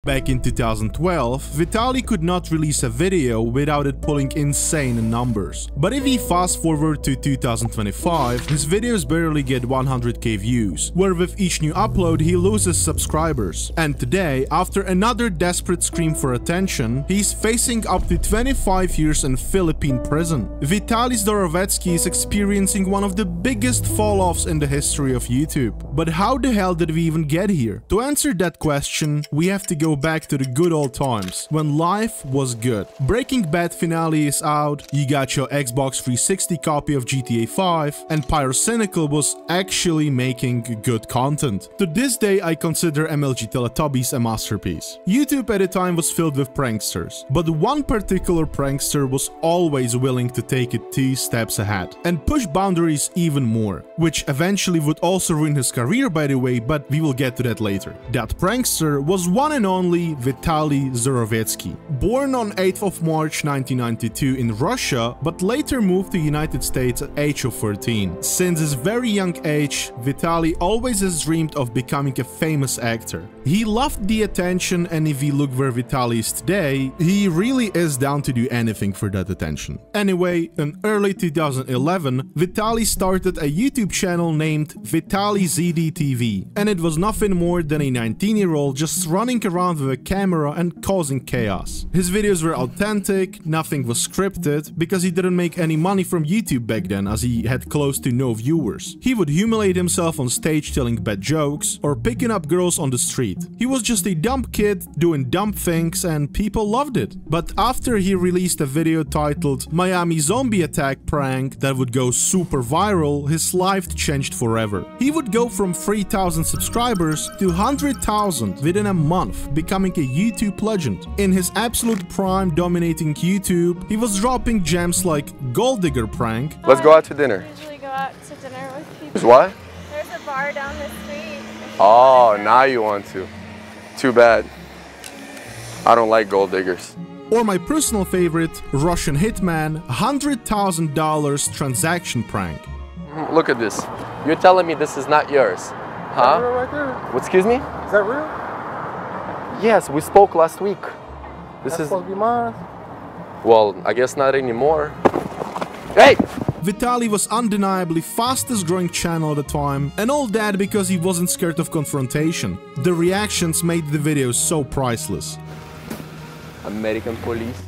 Back in 2012, Vitaly could not release a video without it pulling insane numbers. But if we fast forward to 2025, his videos barely get 100k views, where with each new upload he loses subscribers. And today, after another desperate scream for attention, he's facing up to 25 years in Philippine prison. Vitaly Zdorovetski is experiencing one of the biggest fall-offs in the history of YouTube. But how the hell did we even get here? To answer that question, we have to go back to the good old times, when life was good. Breaking Bad finale is out, you got your Xbox 360 copy of GTA 5, and Pyrocynical was actually making good content. To this day, I consider MLG Teletubbies a masterpiece. YouTube at the time was filled with pranksters, but one particular prankster was always willing to take it 2 steps ahead and push boundaries even more, which eventually would also ruin his career, by the way, but we will get to that later. That prankster was one and only Vitaly Zdorovetski. Born on 8th of March 1992 in Russia, but later moved to the United States at age of 13. Since his very young age, Vitaly always has dreamed of becoming a famous actor. He loved the attention, and if you look where Vitaly is today, he really is down to do anything for that attention. Anyway, in early 2011, Vitaly started a YouTube channel named Vitaly ZDTV, and it was nothing more than a 19-year-old just running around with a camera and causing chaos. His videos were authentic, nothing was scripted, because he didn't make any money from YouTube back then, as he had close to no viewers. He would humiliate himself on stage telling bad jokes or picking up girls on the street. He was just a dumb kid doing dumb things, and people loved it. But after he released a video titled Miami Zombie Attack Prank that would go super viral, his life changed forever. He would go from 3,000 subscribers to 100,000 within a month, becoming a YouTube legend. In his absolute prime dominating YouTube, he was dropping gems like Gold Digger Prank. Let's go out to dinner. I usually go out to dinner with people. There's what? There's a bar down the street. Oh, now you want to. Too bad. I don't like gold diggers. Or my personal favorite, Russian Hitman $100,000 transaction prank. Look at this. You're telling me this is not yours, huh? Is that real right there? Excuse me? Is that real? Yes, we spoke last week. This That's is supposed to be mine. Well, I guess not anymore. Hey! Vitaly was undeniably fastest growing channel at the time, and all that because he wasn't scared of confrontation. The reactions made the videos so priceless. American police.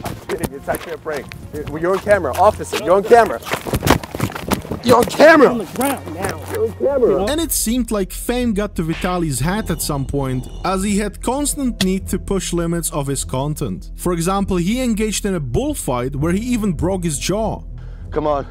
I'm kidding, it's actually a prank. You're on camera, officer, you're on camera. You're on camera! On the ground now. You're on camera. And it seemed like fame got to Vitaly's head at some point, as he had constant need to push limits of his content. For example, he engaged in a bullfight where he even broke his jaw. Come on.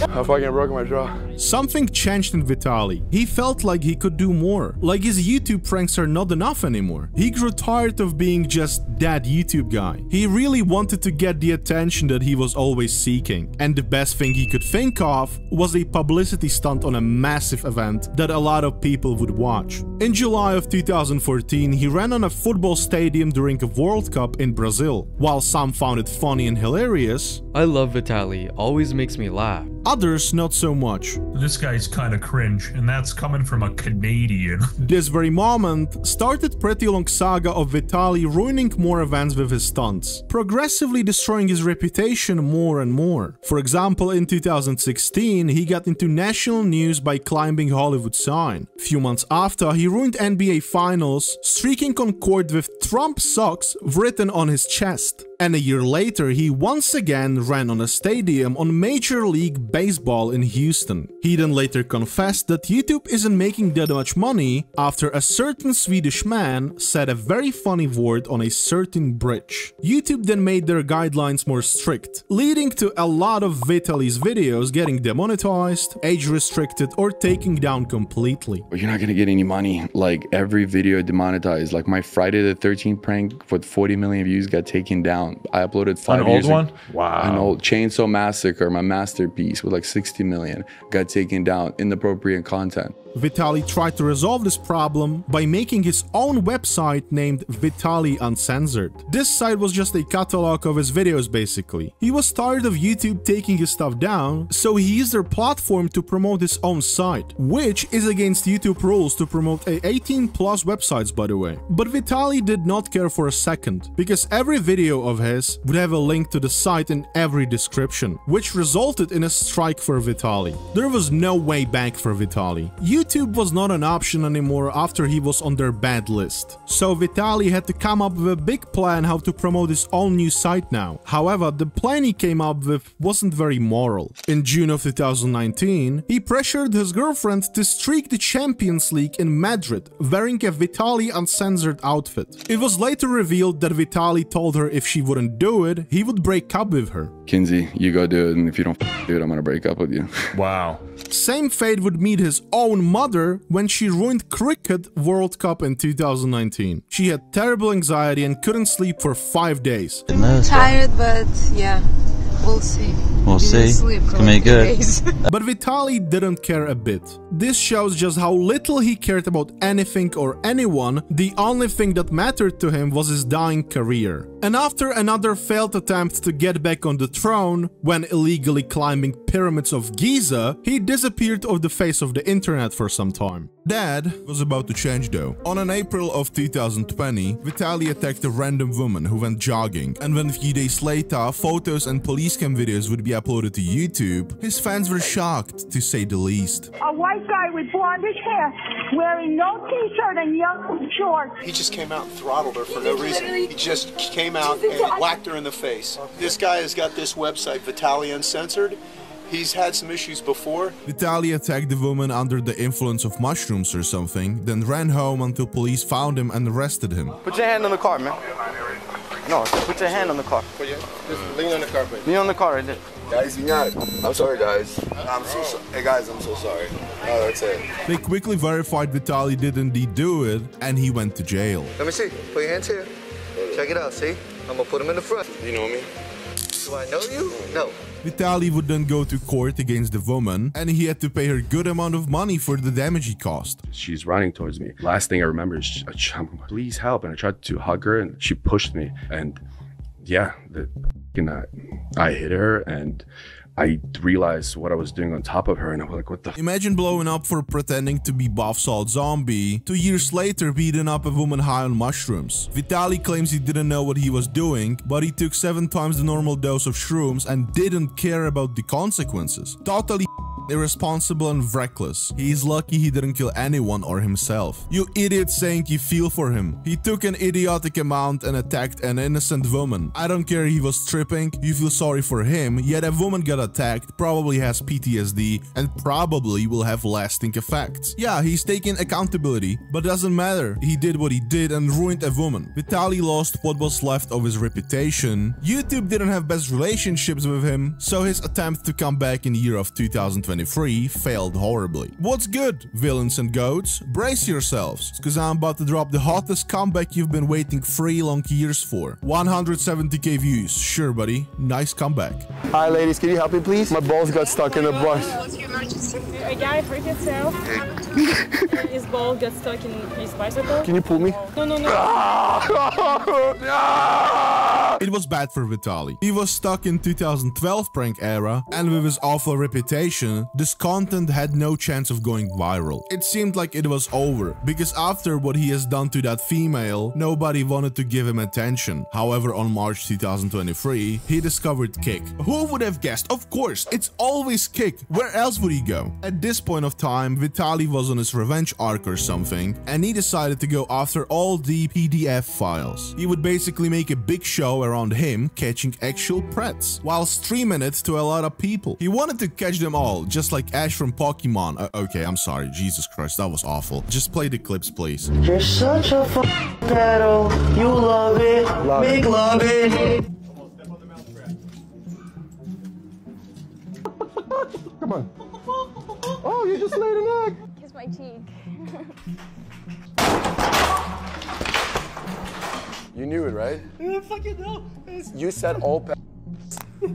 I fucking broke my jaw. Something changed in Vitaly. He felt like he could do more. Like his YouTube pranks are not enough anymore. He grew tired of being just that YouTube guy. He really wanted to get the attention that he was always seeking. And the best thing he could think of was a publicity stunt on a massive event that a lot of people would watch. In July of 2014, he ran on a football stadium during a World Cup in Brazil. While some found it funny and hilarious, I love Vitaly, always makes me laugh. Others not so much. This guy's kind of cringe, and that's coming from a Canadian. This very moment started pretty long saga of Vitaly ruining more events with his stunts, progressively destroying his reputation more and more. For example, in 2016, he got into national news by climbing Hollywood sign. Few months after, he ruined NBA Finals, streaking on court with Trump sucks written on his chest. And a year later, he once again ran on a stadium on Major League Baseball in Houston. He then later confessed that YouTube isn't making that much money after a certain Swedish man said a very funny word on a certain bridge. YouTube then made their guidelines more strict, leading to a lot of Vitaly's videos getting demonetized, age restricted, or taken down completely. You're not gonna get any money. Like, every video demonetized. Like, my Friday the 13th prank with 40 million views got taken down. I uploaded 5 years ago. An old one? Wow. An old Chainsaw Massacre, my masterpiece with like 60 million, got taken down. Inappropriate content. Vitaly tried to resolve this problem by making his own website named Vitaly Uncensored. This site was just a catalog of his videos basically. He was tired of YouTube taking his stuff down, so he used their platform to promote his own site, which is against YouTube rules to promote 18+ websites, by the way. But Vitaly did not care for a second, because every video of his would have a link to the site in every description, which resulted in a strike for Vitaly. There was no way back for Vitaly. YouTube was not an option anymore after he was on their bad list. So Vitaly had to come up with a big plan how to promote his own new site now. However, the plan he came up with wasn't very moral. In June of 2019, he pressured his girlfriend to streak the Champions League in Madrid wearing a Vitaly Uncensored outfit. It was later revealed that Vitaly told her if she wouldn't do it, he would break up with her. Kinsey, you go do it, and if you don't do it, I'm gonna break up with you. Wow. Same fate would meet his own mother when she ruined Cricket World Cup in 2019. She had terrible anxiety and couldn't sleep for 5 days. Tired, but yeah, we'll see. We'll see. Can make good. But Vitaly didn't care a bit. This shows just how little he cared about anything or anyone. The only thing that mattered to him was his dying career. And after another failed attempt to get back on the throne, when illegally climbing pyramids of Giza, he disappeared off the face of the internet for some time. That was about to change though. On an April of 2020, Vitaly attacked a random woman who went jogging, and when a few days later, photos and police cam videos would be uploaded to YouTube, his fans were shocked, to say the least. A white guy with blondish hair, wearing no t-shirt and young shorts. He just came out and throttled her for no reason. He just came out and whacked her in the face. This guy has got this website, Vitaly Uncensored. He's had some issues before. Vitaly attacked the woman under the influence of mushrooms or something, then ran home until police found him and arrested him. Put your hand on the car, man. No, put your hand on the car. Just lean on the car, please. Lean on the car right there. Guys, I'm sorry, guys. Hey, guys, I'm so sorry. Oh, that's it. They quickly verified Vitaly did indeed do it, and he went to jail. Let me see. Put your hands here. Check it out, see? I'm gonna put them in the front. You know me? Do I know you? No. Vitaly would then go to court against the woman, and he had to pay her a good amount of money for the damage he caused. She's running towards me. Last thing I remember is, please help. And I tried to hug her, and she pushed me. And yeah, I hit her, and I realized what I was doing on top of her, and I was like, what the? Imagine blowing up for pretending to be Buff Salt Zombie, 2 years later beating up a woman high on mushrooms. Vitaly claims he didn't know what he was doing, but he took 7 times the normal dose of shrooms and didn't care about the consequences. Totally irresponsible and reckless. He's lucky he didn't kill anyone or himself. You idiot saying you feel for him. He took an idiotic amount and attacked an innocent woman. I don't care he was tripping, you feel sorry for him, yet a woman got attacked, probably has PTSD, and probably will have lasting effects. Yeah, he's taking accountability, but doesn't matter. He did what he did and ruined a woman. Vitaly lost what was left of his reputation. YouTube didn't have best relationships with him, so his attempt to come back in the year of 2023 failed horribly. What's good, villains and goats? Brace yourselves, cause I'm about to drop the hottest comeback you've been waiting 3 long years for. 170k views, sure buddy, nice comeback. Hi ladies, can you help me please? My balls got stuck in the brush. A guy hurt himself. His ball got stuck in his bicycle. Can you pull me? No. It was bad for Vitaly. He was stuck in 2012 prank era, and with his awful reputation, this content had no chance of going viral. It seemed like it was over, because after what he has done to that female, nobody wanted to give him attention. However, on March 2023, he discovered Kick. Who would have guessed? Of course, it's always Kick. Where else would he go? At this point of time, Vitaly was on his revenge arc or something, and he decided to go after all the PDF files. He would basically make a big show around him catching actual prets, while streaming it to a lot of people. He wanted to catch them all, just like Ash from Pokemon. Okay, I'm sorry, Jesus Christ, that was awful. Just play the clips, please. You're such a pedo. You love it. Big love it. Come on. Oh, you just laid an egg. Kiss my cheek. You knew it, right? I fucking know. You said all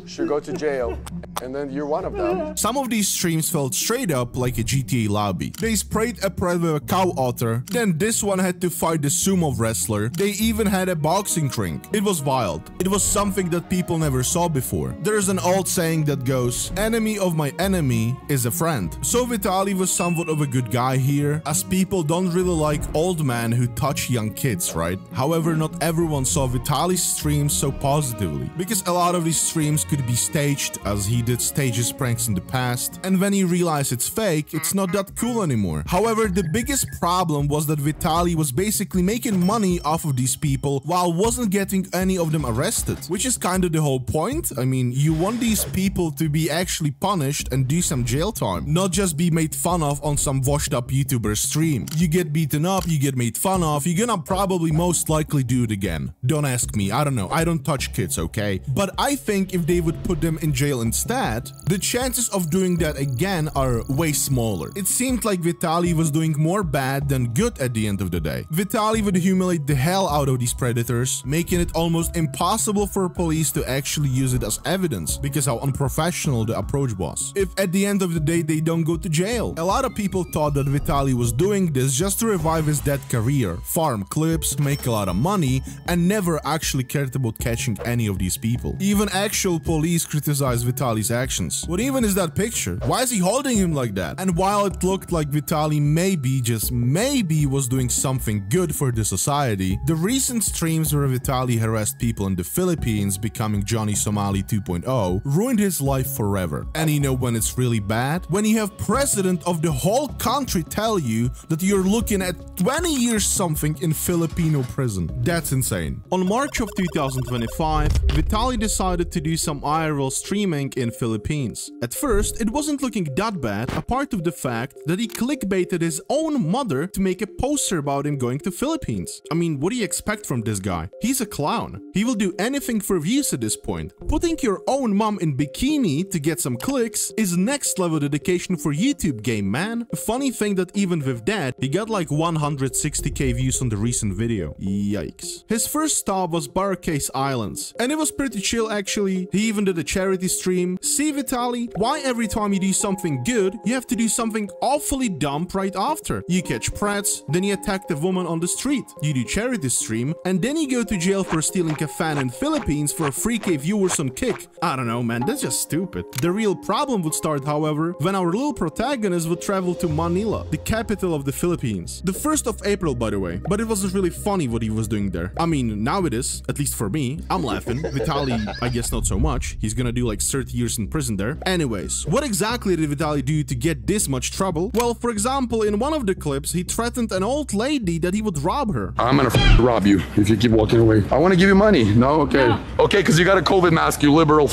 should go to jail. and then you're one of them. Some of these streams felt straight up like a GTA lobby. They sprayed a pred with a cow otter, then this one had to fight the sumo wrestler. They even had a boxing ring. It was wild. It was something that people never saw before. There's an old saying that goes, enemy of my enemy is a friend. So Vitaly was somewhat of a good guy here, as people don't really like old men who touch young kids, right? However, not everyone saw Vitaly's streams so positively, because a lot of these streams could be staged, as he did stage his pranks in the past, and when he realized it's fake, it's not that cool anymore. However, the biggest problem was that Vitaly was basically making money off of these people while wasn't getting any of them arrested, which is kind of the whole point. I mean, you want these people to be actually punished and do some jail time, not just be made fun of on some washed up YouTuber stream. You get beaten up, you get made fun of, you're gonna probably most likely do it again. Don't ask me, I don't know, I don't touch kids, okay? But I think if they would put them in jail instead, the chances of doing that again are way smaller. It seemed like Vitaly was doing more bad than good at the end of the day. Vitaly would humiliate the hell out of these predators, making it almost impossible for police to actually use it as evidence because how unprofessional the approach was. If at the end of the day they don't go to jail. A lot of people thought that Vitaly was doing this just to revive his dead career, farm clips, make a lot of money, and never actually cared about catching any of these people. Even actual police criticized Vitaly's actions. What even is that picture? Why is he holding him like that? And while it looked like Vitaly maybe, just maybe, was doing something good for the society, the recent streams where Vitaly harassed people in the Philippines, becoming Johnny Somali 2.0, ruined his life forever. And you know when it's really bad? When you have president of the whole country tell you that you're looking at 20 years something in Filipino prison. That's insane. On March of 2025, Vitaly decided to do some IRL streaming in Philippines. At first, it wasn't looking that bad, apart of the fact that he clickbaited his own mother to make a poster about him going to Philippines. I mean, what do you expect from this guy? He's a clown. He will do anything for views at this point. Putting your own mom in bikini to get some clicks is next level dedication for YouTube game, man. A funny thing that even with that, he got like 160k views on the recent video. Yikes. His first stop was Barcase Islands, and it was pretty chill actually. He even did a charity stream. See Vitaly, why every time you do something good, you have to do something awfully dumb right after? You catch prats, then you attack the woman on the street. You do charity stream, and then you go to jail for stealing a fan in Philippines for 3k viewers on Kick. I don't know, man, that's just stupid. The real problem would start, however, when our little protagonist would travel to Manila, the capital of the Philippines. The 1st of April, by the way, but it wasn't really funny what he was doing there. I mean, now it is, at least for me. I'm laughing. Vitaly, I guess not so much. He's gonna do like 30 years in prison there. Anyways, what exactly did Vitaly do to get this much trouble? Well, for example, in one of the clips, he threatened an old lady that he would rob her. I'm gonna rob you if you keep walking away. I want to give you money. No? Okay. No. Okay, because you got a COVID mask, you liberal.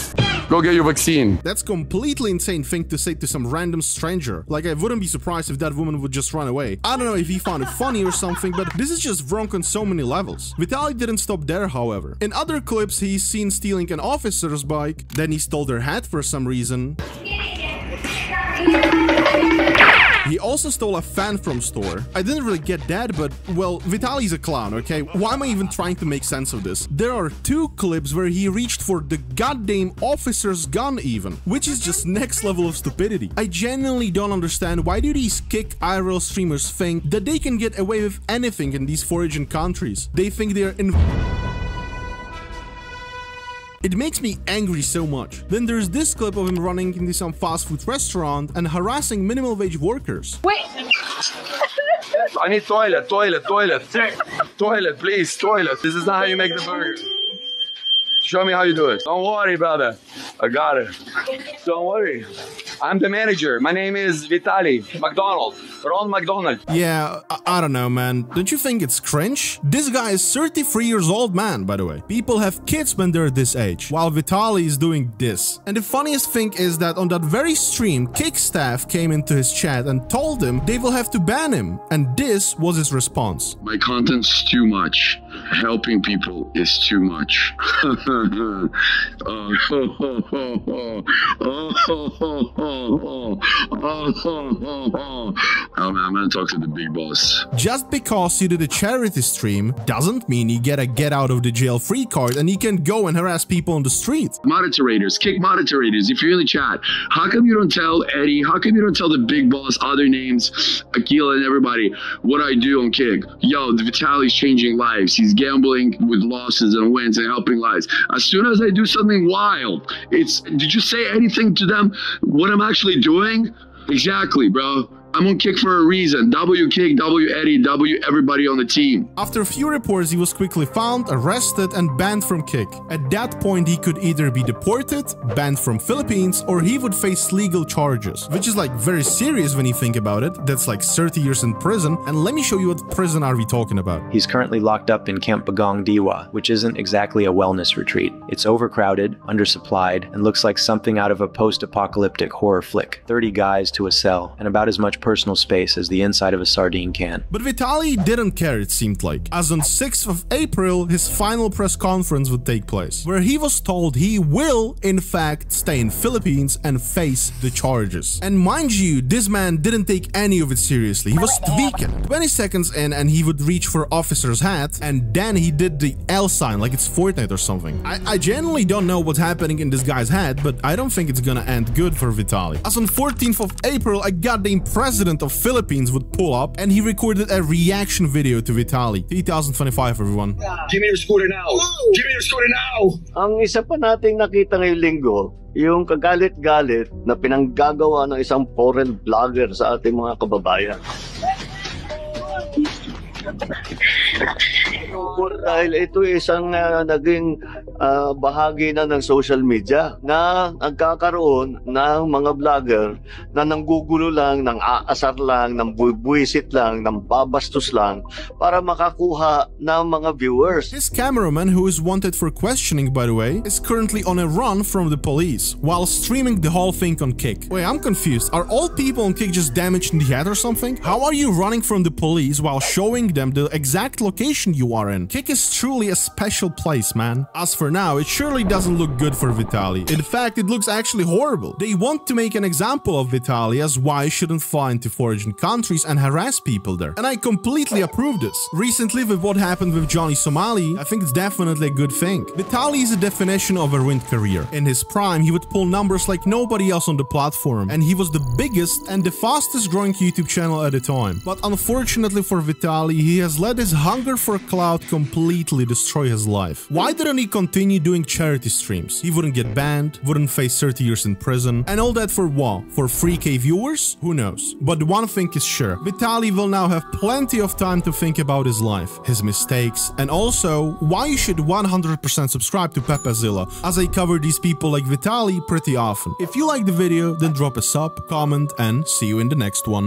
Go get your vaccine. That's completely insane thing to say to some random stranger. Like, I wouldn't be surprised if that woman would just run away. I don't know if he found it funny or something, but this is just wrong on so many levels. Vitaly didn't stop there, however. In other clips, he's seen stealing an officer's bike, then he stole their hat for some reason. He also stole a fan from store. I didn't really get that, but, well, Vitaly's a clown, okay? Why am I even trying to make sense of this? There are 2 clips where he reached for the goddamn officer's gun even, which is just next level of stupidity. I genuinely don't understand why do these Kick IRL streamers think that they can get away with anything in these foreign countries. They think they're It makes me angry so much. Then there's this clip of him running into some fast food restaurant and harassing minimum wage workers. Wait. I need toilet, please, toilet. This is not how you make the burger. Show me how you do it. Don't worry, brother. I got it. Don't worry. I'm the manager. My name is Vitaly. McDonald. Ron McDonald. Yeah, I don't know, man. Don't you think it's cringe? This guy is 33 years old, man, by the way. People have kids when they're this age, while Vitaly is doing this. And the funniest thing is that on that very stream, Kick staff came into his chat and told him they will have to ban him. And this was his response. My content's too much. Helping people is too much. man, I'm gonna talk to the big boss. Just because you did a charity stream doesn't mean you get a get out of the jail free card and you can go and harass people on the street. Moderators, kick moderators, if you're in the chat, how come you don't tell Eddie, how come you don't tell the big boss, other names, Akila and everybody, what I do on Kick? Yo, Vitaly's changing lives. He's gambling with losses and wins and helping lives. As soon as I do something wild, it's, did you say anything to them what I'm actually doing? Exactly, bro. I'm on Kick for a reason. W Kick, W Eddie, W everybody on the team. After a few reports, he was quickly found, arrested, and banned from Kick. At that point, he could either be deported, banned from Philippines, or he would face legal charges, which is like very serious when you think about it. That's like 30 years in prison. And let me show you what prison are we talking about. He's currently locked up in Camp Bagong Diwa, which isn't exactly a wellness retreat. It's overcrowded, undersupplied, and looks like something out of a post-apocalyptic horror flick. 30 guys to a cell, and about as much personal space as the inside of a sardine can. But Vitaly didn't care, it seemed like, as on 6th of April, his final press conference would take place, where he was told he will, in fact, stay in Philippines and face the charges. And mind you, this man didn't take any of it seriously. He was tweaking. 20 seconds in and he would reach for officer's hat, and then he did the L sign like it's Fortnite or something. I genuinely don't know what's happening in this guy's head, but I don't think it's gonna end good for Vitaly. As on 14th of April, a goddamn president of Philippines would pull up and he recorded a reaction video to Vitaly. 2025, everyone. Give me your scooter now! Give me your scooter now! Ang isa pa nating nakita ngayong linggo, yung kagalit-galit na pinanggagawa ng isang foreign vlogger sa ating mga kababayan. Dahil ito isang naging bahagi na ng social media na nagkakaroon ng mga vlogger na nanggugulo lang, nang aasar lang, nang buwisit lang, nang babastos lang para makakuha ng mga viewers. This cameraman, who is wanted for questioning by the way, is currently on a run from the police while streaming the whole thing on Kick. Wait, I'm confused. Are all people on Kick just damaged in the head or something? How are you running from the police while showing them the exact location you are in? Kick is truly a special place, man. As for now, it surely doesn't look good for Vitaly. In fact, it looks actually horrible. They want to make an example of Vitaly as why he shouldn't fly into foreign countries and harass people there. And I completely approve this. Recently, with what happened with Johnny Somali, I think it's definitely a good thing. Vitaly is a definition of a ruined career. In his prime, he would pull numbers like nobody else on the platform, and he was the biggest and the fastest growing YouTube channel at the time. But unfortunately for Vitaly, he has let his hunger for clout completely destroy his life. Why didn't he continue doing charity streams? He wouldn't get banned, wouldn't face 30 years in prison, and all that for what? For 3K viewers? Who knows? But one thing is sure, Vitaly will now have plenty of time to think about his life, his mistakes, and also why you should 100% subscribe to Pepazilla, as I cover these people like Vitaly pretty often. If you like the video, then drop a sub, comment, and see you in the next one.